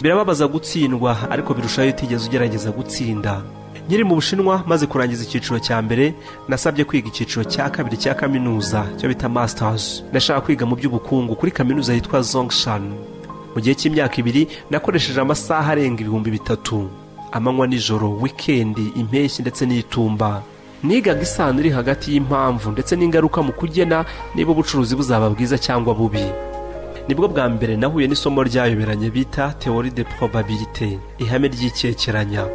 birababaza gutsindwa ariko birushaho utigeze ugerageza gutsinda. Nkiri mu Bushinwa maze kurangiza icyiciro cya mbere, nasabye kwiga icyiciro cya kabiri cya kaminuza cyo bita masters. Nashaka kwiga mu by'ubukungu kuri kaminuza yitwa Zhongshan. Mu gihe cy'imyaka 2 nakoresheje amasaha arenga 3000, amanywa nijoro, weekendi, impeshyi ndetse n'itumba. Nigaga isano iri hagati y'impamvu ndetse n'ingaruka mu kugena niba ubucuruzi buzaba bwiza cyangwa bubi. Nibwo bwa mbere nahuye n'isomo ryayoberanye bita théorie de probabilité, ihame ry'icyekeranya.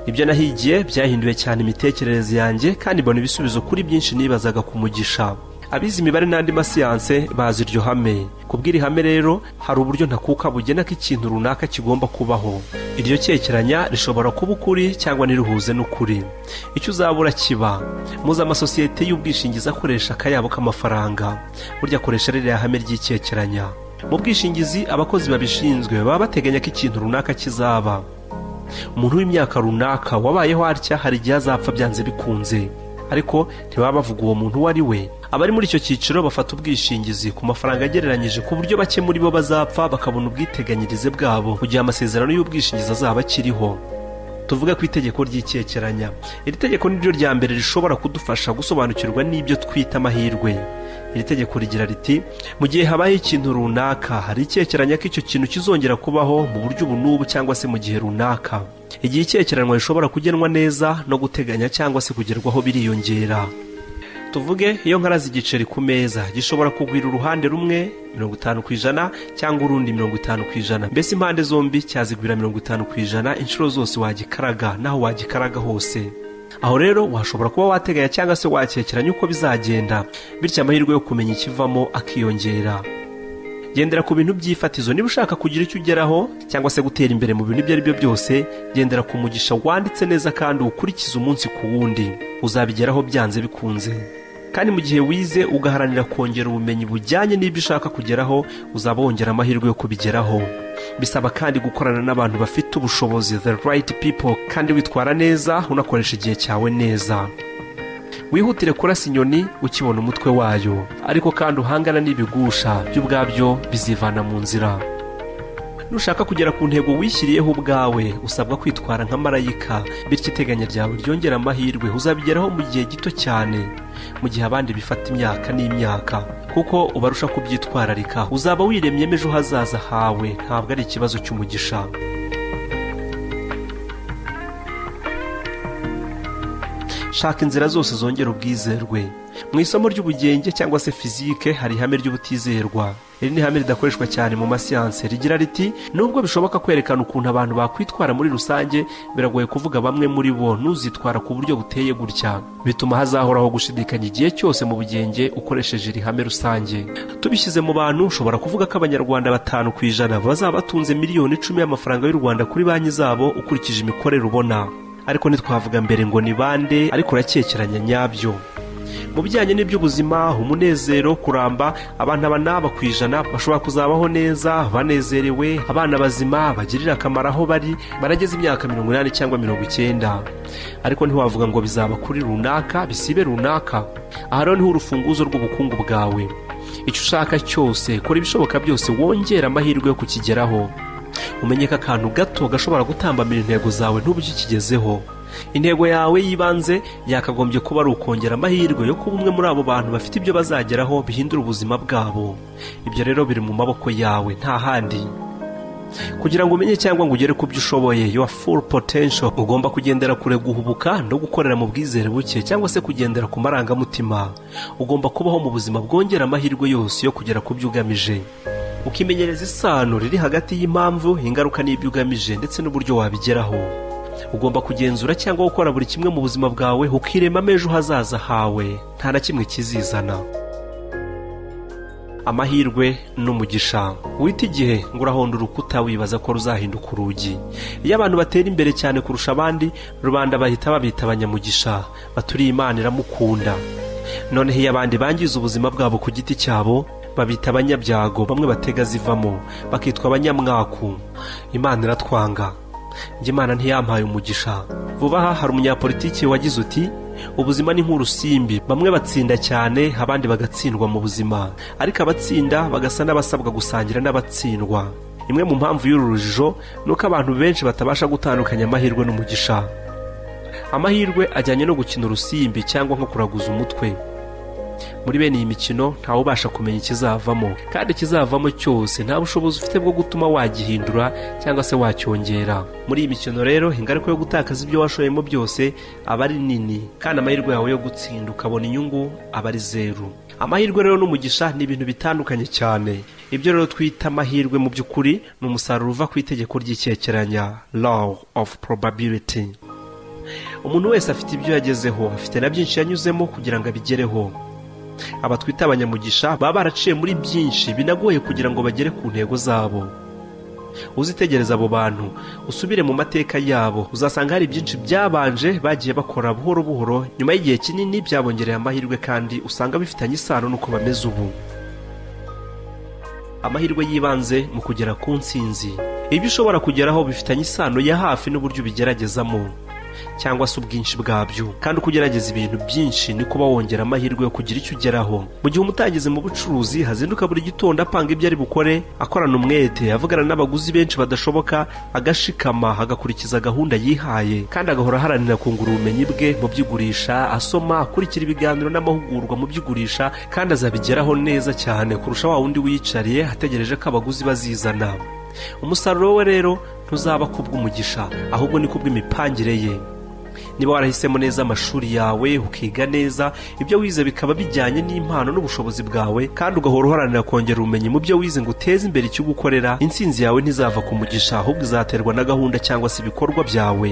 Ibyo nahigiye byahinduye cyane imitekerereze yanjye kandi mbona ibisubizo kuri byinshi nibazaga ku mugisha. Abizi imibare n'andi masiyanse bazi iryo hame. Kubwira ihame rero hari uburyo ntakuka bugena ko ikintu runaka kigomba kubaho. Iryo cyekeranya rishobora kuba ukuri cyangwa ntiruhuze n'ukuri. Icyo uzabura kiba. Muzi amasosiyete y'ubwishingizi akoresha akayabo k'amafaranga, burya akoresha ririya hame ry'icyekeranya. Mu bwishingizi abakozi babishinzwe baba bateganya ko ikintu runaka kizaba. Umuntu w'imyaka runaka wabayeho atya hari igihe azapfa byanze bikunze, ariko ntibaba bavuga uwo muntu uwo ari we. Abari muri icyo cyiciro bafata ubwishingizi ku mafaranga agereranyije ku buryo bake muri bo bazapfa bakabona ubwiteganyirize bwabo mu gihe amasezerano y'ubwishingizi azaba akiriho. Tuvuga ku itegeko ry'icyekeranya. Iri tegeko niryo rya mbere rishobora kudufasha gusobanukirwa n'ibyo twita amahirwe. Iri tegeko rigira riti, mu gihe habaye ikintu runaka hari icyekeranya ko icyo kintu kizongera kubaho mu buryo ubu n'ubu cyangwa se mu gihe runaka. Igihe icyekeranwa rishobora kugenwa neza no guteganya cyangwa se kugerwaho biriyongera. Tuvuge iyo nkarazi igiceri ku meza gishobora kugwira uruhande rumwe 50% cyangwa urundi 50%. Mbese impande zombi cyazigwira 50% inshuro zose wagikaraga naho wagikaraga hose. Aho rero washobora kuba wateganya cyangwa se wakekeranya uko bizagenda, bityo amahirwe yo kumenya ikivamo akiyongera. Gendera ku bintu by'ifatizo niba ushaka kugira icyo ugeraho cyangwa se gutera imbere mu bintu ibyo ari byo byose. Gendera ku mugisha wanditse neza kandi ukurikiza umunsi ku wundi, uzabigeraho byanze bikunze. Kandi mu gihe wize ugaharanira kongera ubumenyi bujyanye n'ibyo ushaka kugeraho, uzaba wongera amahirwe yo kubigeraho. Bisaba kandi gukorana n'abantu bafite ubushobozi, the right people, kandi witwara neza unakoresha igihe cyawe neza. Wihutire kurasa inyoni ukibona umutwe wayo, ariko kandi uhangana n'ibigusha by'ubwabyo bizivana mu nzira. Nushaka kugera ku ntego wishyiriyeho ubwawe, usabwa kwitwara nka marayika, bityo iteganya ryawe ryongera amahirwe uzabigeraho mu gihe gito cyane, mu gihe abandi bifata imyaka n'imyaka. Kuko ubarusha kubyitwararika, uzaba wiremyemo ejo hazaza hawe, ntabwo ari ikibazo cy'umugisha. Shaka inzira zose zongera ubwizerwe. Mu isomo ry'ubugenge cyangwa se fizike hari ihame ry'ubutizerwa. Iri ni ihame ridakoreshwa cyane mu masiyanse, rigira riti, nubwo bishoboka kwerekana ukuntu abantu bakwitwara muri rusange, biragoye kuvuga bamwe muri bo nuzitwara ku buryo buteye gutya. Bituma hazahoraho gushidikanya igihe cyose mu bugenge ukoresheje iri hame rusange. Tubishyize mu bantu, ushobora kuvuga ko abanyarwanda 5% bazaba batunze miliyoni 10 y'amafaranga y'u Rwanda kuri banki zabo ukurikije imikorere ubona. Ariko ntitwavuga mbere ngo ni bande, ariko urakekeranya nyabyo. Mu bijyanye n'iby'ubuzima, umunezero, kuramba, abantu abanaba ku ijana bashobora kuzabaho neza, banezerewe, abana bazima bagirira akamaro aho bari, barageze imyaka 80 cyangwa 90. Ariko ntiwavuga ngo bizaba kuri runaka, bisibe runaka. Aha rero niho urufunguzo rw'ubukungu bwawe. Icyo ushaka cyose, kora ibishoboka byose wongera amahirwe yo kukigeraho. Umenye ko akantu gato gashobora gutambamira intego zawe ntubujye kigezeho. Intego yawe yibanze yakagombye kuba ari ukongera amahirwe yo kuba umwe muri abo bantu bafite ibyo bazageraho bihindura ubuzima bwabo. Ibyo rero biri mu maboko yawe, nta handi. Kugira ngo umenye cyangwa ngo ugere ku byo ushoboye, your full potential, ugomba kugendera kure, guhubuka no gukorera mu bwizere buke cyangwa se kugendera ku marangamutima. Ugomba kubaho mu buzima bwongera amahirwe yose yo kugera ku byo ugamije. Ukimenyereza isano riri hagati y'impamvu, ingaruka n'ibyo ugamije ndetse n'uburyo wabigeraho. Ugomba kugenzura cyangwa gukora buri kimwe mu buzima bwawe ukirema ejo hazaza hawe, nta na kimwe kizizana. Amahirwe n'umugisha. Wita igihe ngo urahonda urukuta wibaza ko ruzahinduka urugi. Iyo abantu batera imbere cyane kurusha abandi, rubanda bahita babita abanyamugisha, baturiye Imana iramukunda. Noneho iyo abandi bangiza ubuzima bwabo ku giti cyabo, babita abanyabyago, bamwe batega zivamo, bakitwa abanyamwaku. Imana iratwanga. Njye Imana ntiyampaye umugisha. Vuba aha hari umunyapolitiki wagize uti, ubuzima ni nk'urusimbi, bamwe batsinda cyane abandi bagatsindwa mu buzima, ariko abatsinda bagasa n'abasabwa gusangira n'abatsindwa. imwe mu mpamvu y'uru rujijo nuko abantu benshi batabasha gutandukanya amahirwe n'umugisha. Amahirwe ajyanye no gukina urusimbi cyangwa nko kuraguza umutwe. Muri bene iyi mikino ntawe ubasha kumenya ikizavamo, kandi ikizavamo cyose nta bushobozi ufite bwo gutuma wagihindura cyangwa se wacyongera. Muri iyi mikino rero ingaruka yo gutakaza ibyo washoyemo byose aba ari nini, kandi amahirwe yawe yo gutsinda ukabona inyungu aba ari zeru. Amahirwe rero n'umugisha ni ibintu bitandukanye cyane. Ibyo rero twita amahirwe mu by'ukuri ni umusaruro uva ku itegeko ry'icyekeranya, law of probability. Umuntu wese afite ibyo yagezeho, afite na byinshi yanyuzemo kugira ngo abigereho. Aba twita abanyamugisha baba baraciye muri byinshi binagoye kugira ngo bagere ku ntego zabo. Uzitegereza abo bantu, usubire mu mateka yabo, uzasanga hari byinshi byabanje bagiye bakora buhoro buhoro, nyuma y'igihe kinini byabongereye amahirwe, kandi usanga bifitanye isano n'uko bameze ubu. Amahirwe yibanze mu kugera ku ntsinzi. Ibyo ushobora kugeraho bifitanye isano ya hafi n'uburyo ubigeragezamo cyangwa se ubwinshi bwabyo, kandi uko ugerageza ibintu byinshi ni kuba wongera amahirwe yo kugira icyo ugeraho. Mu gihe umutageze mu bucuruzi hazinduka buri gitondo apanga ibyo ari bukore, akorana umwete, avugana n'abaguzi benshi badashoboka, agashikama, agakurikiza gahunda yihaye, kandi agahora aharanira kungura ubumenyi bwe mu by'igurisha, asoma, akurikira ibiganiro n'amahugurwa mu by'igurisha, kandi azabigeraho neza cyane kurusha wa wundi wiyicariye ategereje ko abaguzi bazizana. Umusaruro we rero ntuzaba kubw'umugisha, ahubwo ni kubw'imipangire ye. Niba warahisemo neza amashuri yawe, ukiga neza, ibyo wize bikaba bijyanye n'impano n'ubushobozi bwawe, kandi ugahora uharanira kongera ubumenyi mu byo wize ngo uteze imbere icyo ugukorera, intsinzi yawe ntizava ku mugisha, ahubwo izaterwa na gahunda cyangwa se ibikorwa byawe.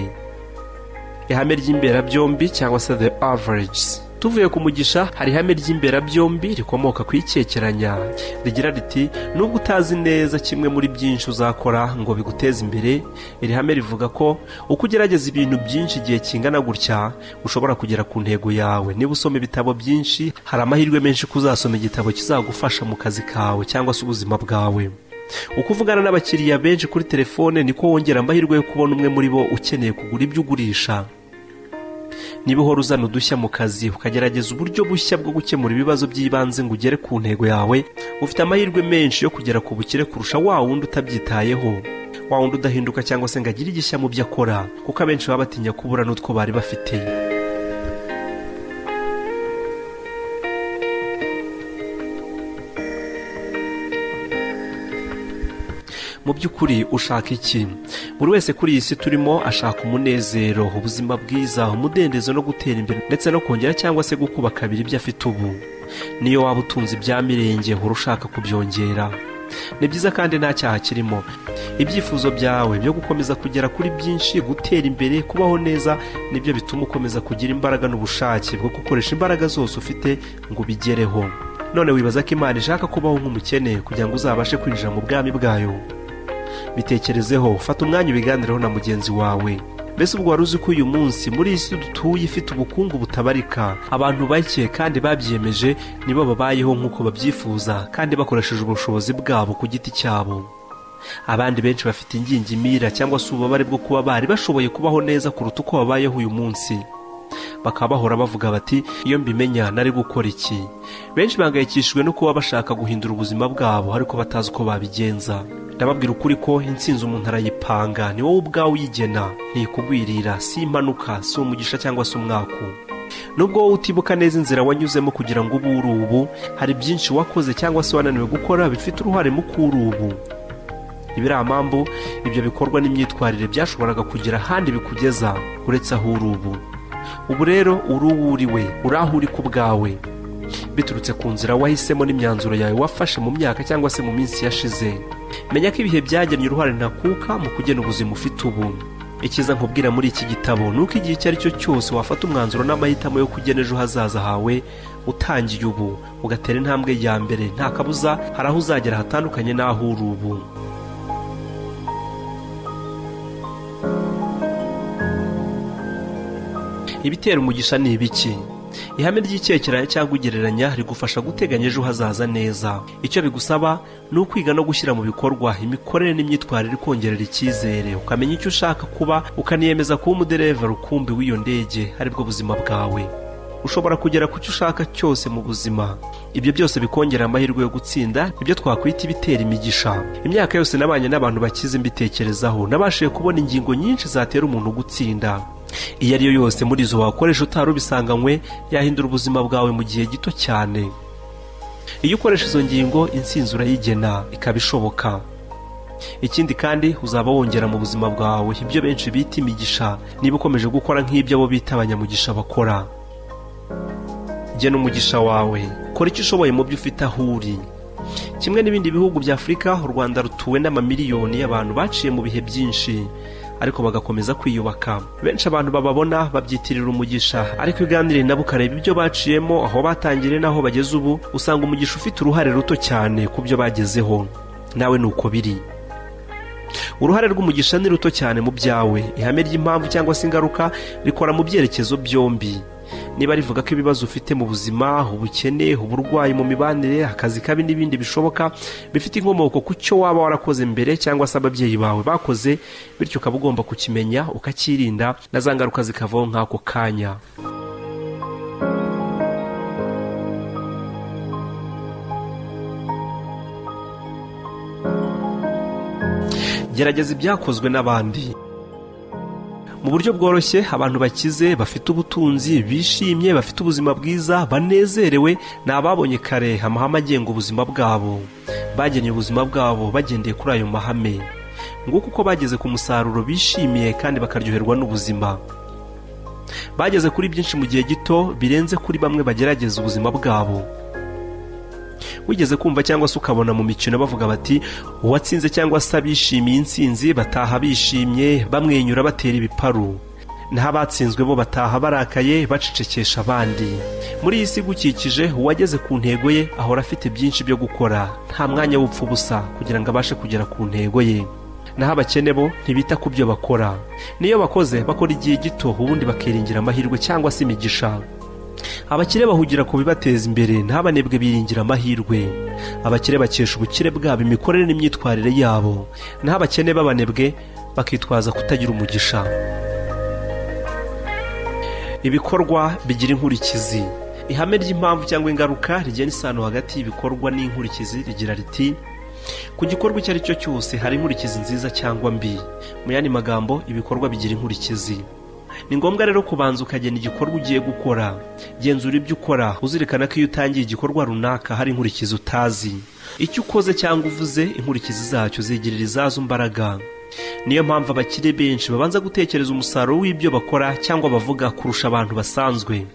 Ihame ry'imberabyombi cyangwa se the average. Tuvuye ku mugisha, hari ihame ry'imberabyombi rikomoka ku icyekeranya, rigira riti nubwo utazi neza kimwe muri byinshi uzakora ngo biguteze imbere, iri hame rivuga ko uko ugerageza ibintu byinshi igihe kingana gutya ushobora kugera ku ntego yawe. Niba usoma ibitabo byinshi, hari amahirwe menshi ko uzasoma igitabo kizagufasha mu kazi kawe cyangwa se ubuzima bwawe. Uko uvugana n'abakiriya benshi kuri telefone niko wongera amahirwe yo kubona umwe muri bo ukeneye kugura ibyo ugurisha. Niba uhora uzana udushya mu kazi, ukagerageza uburyo bushya bwo gukemura ibibazo by'ibanze ngo ugere ku ntego yawe, ufite amahirwe menshi yo kugera ku bukire kurusha wa wundi utabyitayeho, wa wundi udahinduka cyangwa se ngo agire igishya mu byo akora, kuko abenshi baba batinya kubura n'utwo bari bafite. Mu by'ukuri ushaka iki? Buri wese kuri iyi si turimo ashaka umunezero, ubuzima bwiza, umudendezo no gutera imbere, ndetse no kongera cyangwa se gukuba kabiri ibyo afite ubu. Niyo waba utunze ibya mirenge uhora ushaka kubyongera. Ni byiza kandi nta cyaha kirimo. Ibyifuzo byawe byo gukomeza kugera kuri byinshi, gutera imbere, kubaho neza, nibyo bituma ukomeza kugira imbaraga n'ubushake bwo gukoresha imbaraga zose ufite ngo ubigereho. None wibaza ko Imana ishaka kubaho nk'umukene kugira ngo uzabashe kwinjira mu bwami bwayo? Bitekerezeho, fata umwanya ubiganireho na mugenzi wawe. Mbese ubwo wari uzi ko uyu munsi muri iyi si dutuye ifite ubukungu butabarika, abantu bake kandi babyiyemeje nibo babayeho nk'uko babyifuza, kandi bakoresheje ubushobozi bwabo ku giti cyabo. Abandi benshi bafite ingingimira cyangwa se ububabare bwo kuba bari bashoboye kubaho neza kuruta uko babayeho uyu munsi. Bakaba bahora bavuga bati iyo mbimenya nari gukora iki. Benshi bangayikishijwe no kuba bashaka guhindura ubuzima bwabo ariko batazi uko babigenza. Ndababwira ukuri ko intsinzi umuntu arayipanga, ni wowe ubwawe uyigena, ntikugwirira, si impanuka, si umugisha cyangwa se umwaku. Nubwo wowe utibuka neza inzira wanyuzemo kugira ngo ube uri ubu, hari byinshi wakoze cyangwa se wananiwe gukora bifite uruhare mu kuri ubu. Ibiramambu, ibyo bikorwa n'imyitwarire byashoboraga kugira ahandi bikugeza uretse aho uri ubu. Ubu rero uri uwo uriwe, uri aho uri ku bwawe, biturutse ku nzira wahisemo n'imyanzuro yawe wafashe mu myaka cyangwa se mu minsi yashize. Menya ko ibihe byagennye uruhare ntakuka mu kugena ubuzima ufite ubu. Ikiza nkubwira muri iki gitabo nuko igihe icyo ari cyo cyose wafata umwanzuro n'amahitamo yo kugena ejo hazaza hawe utangiye ubu, ugatera intambwe ya mbere, nta kabuza hari aho uzagera hatandukanye n'aho uri ubu. Ibitera umugisha ni ibiki? Ihame ry'icyekeranya cyangwa ugereranya rigufasha guteganya ejo hazaza neza. Icyo bigusaba ni ukwiga no gushyira mu bikorwa imikorere n'imyitwarire ikongerera icyizere, ukamenya icyo ushaka kuba, ukaniyemeza kuba umudereva rukumbi w'iyo ndege, aribwo buzima bwawe. ushobora kugera ku cyo ushaka cyose mu buzima. Ibyo byose bikongera amahirwe yo gutsinda, ibyo twakwita ibitera imigisha. Imyaka yose nabanye n'abantu bakize mbitekerezaho, nabashije kubona ingingo nyinshi zatera umuntu gutsinda. Iyo ari yo yose muri izo wakoresha utari ubisanganywe, yahindura ubuzima bwawe mu gihe gito cyane. Iyo ukoresha izo ngingo, intsinzi urayigena ikabishoboka. Ikindi kandi uzaba wongera mu buzima bwawe ibyo benshi bita imigisha, niba ukomeje gukora nk'ibyo abo bita abanyamugisha bakora. Gena umugisha wawe, kora icyo ushoboye mu byo ufite aho uri. Kimwe n'ibindi bihugu bya Afurika, u Rwanda rutuwe n'amamiliyoni y'abantu baciye mu bihe byinshi, ariko bagakomeza kwiyubaka. Benshi abantu bababona babyitirira umugisha, ariko uganiriye nabo ukareba ibyo baciyemo, aho batangiriye n'aho bageze ubu, usanga umugisha ufite uruhare ruto cyane ku byo bagezeho. Nawe nuko biri. Uruhare rw'umugisha ni ruto cyane mu byawe. Ihame ry'impamvu cyangwa se ingaruka rikora mu byerekezo byombi. Niba rivuga ko ibibazo ufite mu buzima, ubukene, uburwayi mu mibanire, akazi kabi n'ibindi bishoboka, bifite inkomoko ku cyo waba warakoze mbere cyangwa se ababyeyi bawe bakoze, bityo ukaba ugomba kukimenya ukakirinda, na za ngaruka zikavaho nk'ako kanya. Gerageza ibyakozwe n'abandi. Mu buryo bworoshye, abantu bakize, bafite ubutunzi, bishimye, bafite ubuzima bwiza, banezerewe, ni ababonye kare amahame agenga ubuzima bwabo. Bagennye ubuzima bwabo bagendeye kuri ayo mahame. Nguko uko bageze ku musaruro bishimiye kandi bakaryoherwa n'ubuzima. Bageze kuri byinshi mu gihe gito birenze kuri bamwe bagerageza ubuzima bwabo. Wigeze kumva cyangwa se ukabona mu mikino bavuga bati uwatsinze cyangwa se abishimiye intsinzi bataha bishimye, bamwenyura batera ibiparu, naho abatsinzwe bo bataha barakaye bacecekesha abandi. Muri iyi si gukikije, uwageze ku ntego ye ahora afite byinshi byo gukora, nta mwanya w'upfa ubusa kugira ngo abashe kugera ku ntego ye. Naho abakene bo ntibita ku byo bakora, niyo bakoze bakora igihe gito, ubundi bakiringira amahirwe cyangwa se imigisha. Abakire bahugira ku bibateza imbere, ntabanebwe biringira amahirwe. Abakire bakesha ubukire bwabo imikorere n'imyitwarire yabo, naho abakene b'abanebwe bakitwaza kutagira umugisha. Ibikorwa bigira inkurikizi. Ihame ry'impamvu cyangwa ingaruka rigena isano hagati y'ibikorwa n'inkurikizi rigira riti: ku gikorwa icyo ari cyo cyose hari inkurikizi nziza cyangwa mbi. Mu yandi magambo, ibikorwa bigira inkurikizi. Ni ngombwa rero kubanza ukagena igikorwa ugiye gukora. Genzura ibyo ukora, uzirikana ko iyo utangiye igikorwa runaka hari inkurikizi utazi. Icyo ukoze cyangwa uvuze, inkurikizi zacyo zigirira izazo imbaraga. Niyo mpamvu abakire benshi babanza gutekereza umusaruro w'ibyo bakora cyangwa bavuga kurusha abantu basanzwe.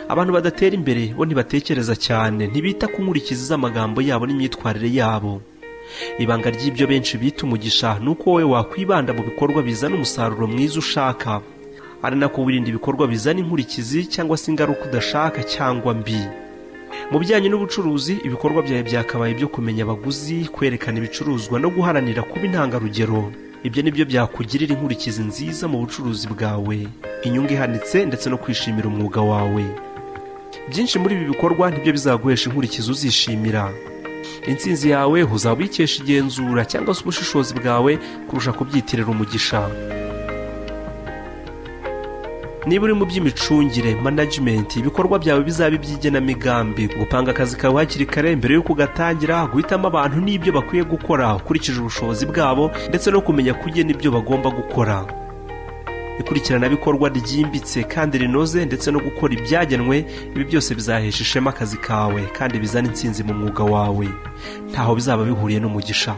Abantu badatera imbere bo ntibatekereza cyane, ntibita ku nkurikizi z'amagambo yabo n'imyitwarire yabo. Ibanga ry'ibyo benshi bita umugisha ni uko wowe wakwibanda mu bikorwa bizana umusaruro mwiza ushaka, ari nako wirinda ibikorwa bizana inkurikizi cyangwa se ingaruka udashaka cyangwa mbi. Mu bijyanye n'ubucuruzi, ibikorwa byawe byakabaye byo kumenya abaguzi, kwerekana ibicuruzwa no guharanira kuba intangarugero. Ibyo nibyo byakugirira inkurikizi nziza mu bucuruzi bwawe, inyungu ihanitse ndetse no kwishimira umwuga wawe. Byinshi muri ibi bikorwa nibyo bizaguhesha inkurikizi uzishimira. Intsinzi yawe uzaba uyikesha igenzura cyangwa se ubushishozi bwawe kurusha kubyitirira umugisha. Niba uri mu by'imicungire management, ibikorwa byawe bizaba iby'igenamigambi, gupanga akazi kawe hakiri kare mbere y'uko ugatangira, guhitamo abantu n'ibyo bakwiye gukora ukurikije ubushobozi bwabo, ndetse no kumenya kugena ibyo bagomba gukora. Ikurikiranabikorwa ryimbitse kandi rinoze ndetse no gukora ibyagenwe, ibi byose bizahesha ishema akazi kawe kandi bizana intsinzi mu mwuga wawe. Ntaho bizaba bihuriye n'umugisha.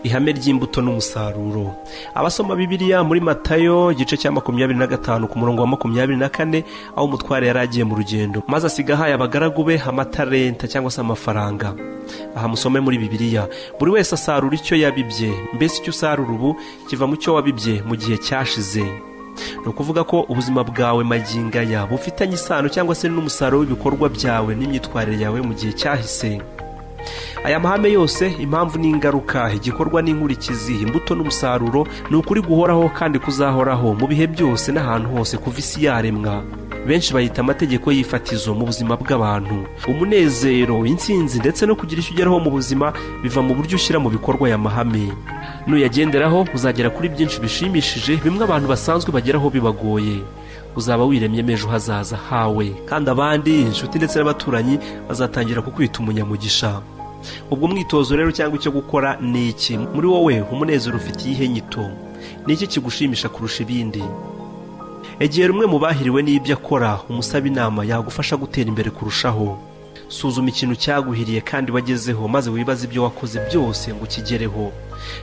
Ihame ry'imbuto n'umusaruro. Abasoma Bibiliya muri Matayo igice cya 25 ku murongo wa 24, aho umutware yari agiye mu rugendo maze asiga ahaye abagaragu be amatalenta cyangwa se amafaranga. Aha musome muri Bibiliya, buri wese asarura icyo yabibye. Mbese icyo usarura ubu kiva mu cyo wabibye mu gihe cyashize. Ni ukuvuga ko ubuzima bwawe magingaya bufitanye isano cyangwa se n'umusaruro w'ibikorwa byawe n'imyitwarire yawe mu gihe cyahise. Aya mahame yose, impamvu n'ingaruka, igikorwa n'inkurikizi, imbuto n'umusaruro, ni ukuri guhoraho kandi kuzahoraho mu bihe byose n'ahantu hose kuva isi yaremwa. benshi bayita amategeko y'ifatizo mu buzima bw'abantu. Umunezero, intsinzi ndetse no kugira icyo ugeraho mu buzima biva mu buryo ushyira mu bikorwa aya mahame. Nuyagenderaho uzagera kuri byinshi bishimishije bimwe abantu basanzwe bageraho bibagoye. Uzaba wiremyemo ejo hazaza hawe, kandi abandi, inshuti ndetse n'abaturanyi bazatangira kukwita umunyamugisha. Ubwo mwitozo rero cyangwa icyo gukora ni iki? Muri wowe umunezero ufite iyihe nyito? Ni iki kigushimisha kurusha ibindi? Egera umwe mu bahiriwe n'ibyo akora, umusaba inama yagufasha gutera imbere kurushaho. Suzuma ikintu cyaguhiriye kandi wagezeho, maze wibaze ibyo wakoze byose ngo ukigereho.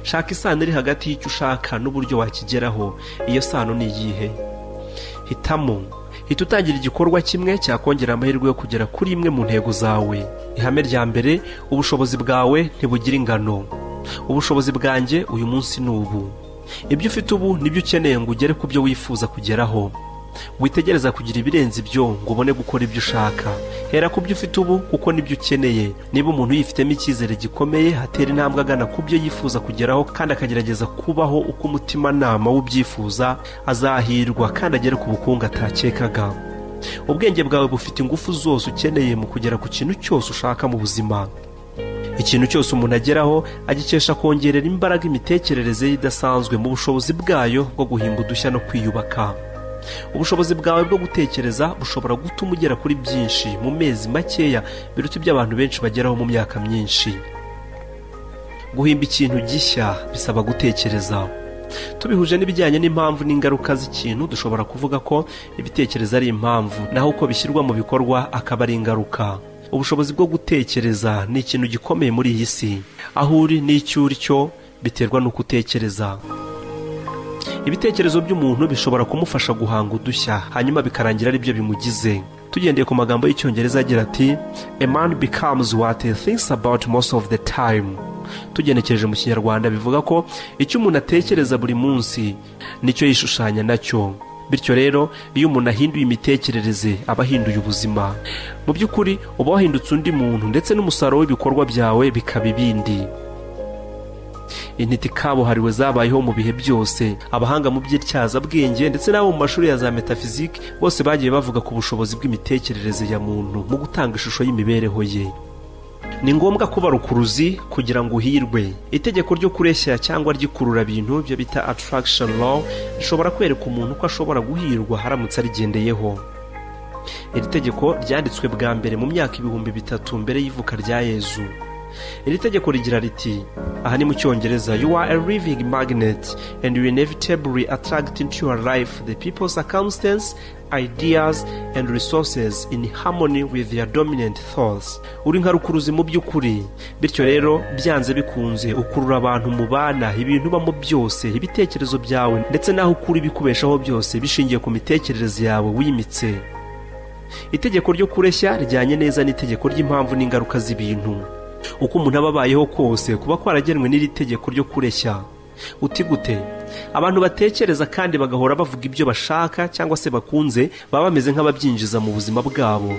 Shaka isano iri hagati y'icyo ushaka n'uburyo wakigeraho. Iyo sano ni iyihe? Hitamo. Hita utangira igikorwa kimwe cyakongera amahirwe yo kugera kuri imwe mu ntego zawe. Ihame rya mbere, ubushobozi bwawe ntibugira ingano. Ubushobozi bwanjye uyu munsi ni ubu. Ibyo ufite ubu nibyo ukeneye ngo ugere ku byo wifuza kugeraho. Witegereza kugira ibirenze ibyo ngo ubone gukora ibyo ushaka. Hera ku byo ufite ubu kuko nibyo ukeneye. Niba umuntu yifitemo icyizere gikomeye, atera intambwe agana ku byo yifuza kugeraho kandi akagerageza kubaho uko umutimanama w'ubyifuza, azahirwa kandi agere ku bukungu atakekaga. Ubwenge bwawe bufite ingufu zose ukeneye mu kugera ku kintu cyose ushaka mu buzima. Ikintu cyose umuntu ageraho agikesha kongerera imbaraga imitekerereze ye idasanzwe mu bushobozi bwayo bwo guhimba udushya no kwiyubaka. Ubushobozi bwawe bwo gutekereza bushobora gutuma ugera kuri byinshi mu mezi makeya biruta ibyo abantu benshi bageraho mu myaka myinshi. Guhimba ikintu gishya bisaba gutekereza. Tubihuje n'ibijyanye n'impamvu n'ingaruka z'ikintu, dushobora kuvuga ko ibitekerezo ari impamvu, naho uko bishyirwa mu bikorwa akaba ari ingaruka. Ubushobozi bwo gutekereza ni ikintu gikomeye muri iyi si. Aho uri n'icyo uri cyo biterwa n'uko utekereza. Ibitekerezo by'umuntu bishobora kumufasha guhanga udushya, hanyuma bikarangira ari byo bimugize. Tugendeye ku magambo y'Icyongereza agira ati a man becomes what he thinks about most of the time. Tugenekereje mu Kinyarwanda bivuga ko icyo umuntu atekereza buri munsi nicyo yishushanya nacyo. Bityo rero iyo umuntu ahinduye imitekerereze aba ahinduye ubuzima. Mu by'ukuri uba wahindutse undi muntu, ndetse n'umusaruro w'ibikorwa byawe bikaba ibindi. Intiti kabuhariwe zabayeho mu bihe byose. Abahanga mu by'ityazabwenge ndetse n'abo mu mashuri ya za metafizike bose bagiye bavuga ku bushobozi bw'imitekerereze ya muntu mu gutanga ishusho y'imibereho ye. Ni ngombwa kuba rukuruzi kugira ngo uhirwe. Itegeko ryo kureshya cyangwa ry'ikurura bintu byo bita attraction law rishobora kwereka umuntu ko ashobora guhirwa haramutse arigendeyeho. Iri tegeko ryanditswe bwa mbere mu myaka 3000 mbere y'ivuka rya Yezu. Iri tegeko rigira riti, aha ni mu Cyongereza, you are a living magnet and you inevitably attract into your life the people, circumstances, ideas and resources in harmony with your dominant thoughts. Uri nka rukuruzi mu by'ukuri, bityo rero byanze bikunze ukurura abantu mubana, ibintu bamo byose, ibitekerezo byawe ndetse naho ukuri bikubeshaho byose bishingiye ku mitekerereze yawe wimitse. Itegeko ryo kureshya rijyanye neza n'itegeko ry'impamvu n'ingaruka z'ibintu. Uko umuntu aba abayeho kose kuba kwaragenwe n'iri tegeko ryo kureshya. Uti gute? Abantu batekereza kandi bagahora bavuga ibyo bashaka cyangwa se bakunze baba bameze nk'ababyinjiza mu buzima bwabo.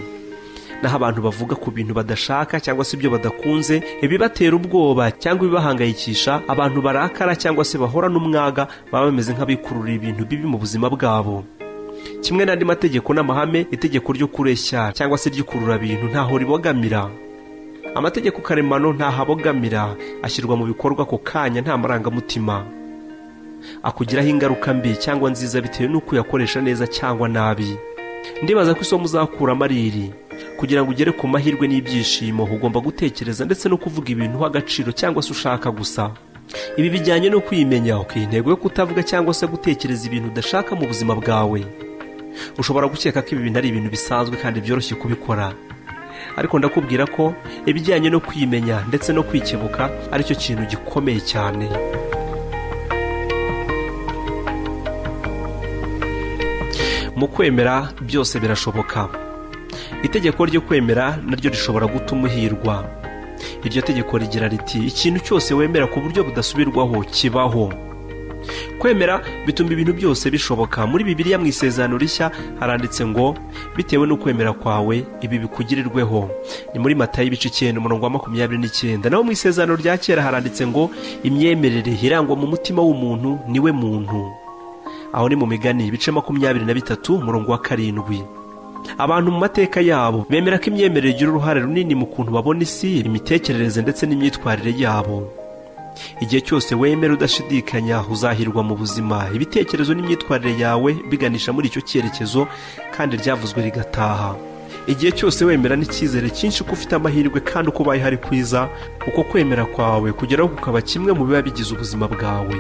Naho abantu bavuga ku bintu badashaka cyangwa se ibyo badakunze, ibibatera ubwoba cyangwa ibibahangayikisha, abantu barakara cyangwa se bahora n'umwaga, baba bameze nk'abikururira ibintu bibi mu buzima bwabo. Kimwe n'andi mategeko n'amahame, itegeko ryo kureshya cyangwa se ry'ikurura bintu ntaho ribogamira. Amategeko karemano ntahabogamira, ashyirwa mu bikorwa ko kanya nta marangamutima. Akugiraho ingaruka mbi cyangwa nziza bitewe n'uko uyakoresha neza cyangwa nabi. Ndibaza ko isomo uzakuramo ari iri: kugira ngo ugere ku mahirwe n'ibyishimo ugomba gutekereza ndetse no kuvuga ibintu uha agaciro cyangwa se ushaka gusa. Ibi bijyanye no kwimenya, intego yo kutavuga cyangwa se gutekereza ibintu udashaka mu buzima bwawe. Ushobora gukeka ko ibi bintu ari ibintu bisanzwe kandi byoroshye kubikora, ariko ndakubwira ko ibijyanye no kwimenya ndetse no kwikebuka ari cyo kintu gikomeye cyane. Mu kwemera byose birashoboka. Itegeko ryo kwemera naryo rishobora gutuma uhirwa. Iryo tegeko rigira riti, ikintu cyose wemera ku buryo budasubirwaho kibaho. Kwemera bituma ibintu byose bishoboka. Muri Bibiliya mu Isezerano Rishya haranditse ngo, bitewe n'ukwemera kwawe ibi bikugirirweho. Ni muri Matayo 9:29. Naho mu Isezerano rya Kera haranditse ngo, imyemerere irangwa mu mutima w'umuntu niwe muntu. Aho ni mu Migani 23:7. abantu mu mateka yabo bemera ko imyemerere igira uruhare runini mu kuntu babona isi, imitekerereze ndetse n'imyitwarire yabo. Igihe cyose wemera udashidikanya uzahirwa mu buzima, ibitekerezo n'imyitwarire yawe biganisha muri icyo cyerekezo kandi ryavuzwe rigataha. Igihe cyose wemera n'icyizere cyinshi ko ufite amahirwe kandi uko ubaye hari kwiza, uko kwemera kwawe kugeraho kukaba kimwe mu biba bigize ubuzima bwawe.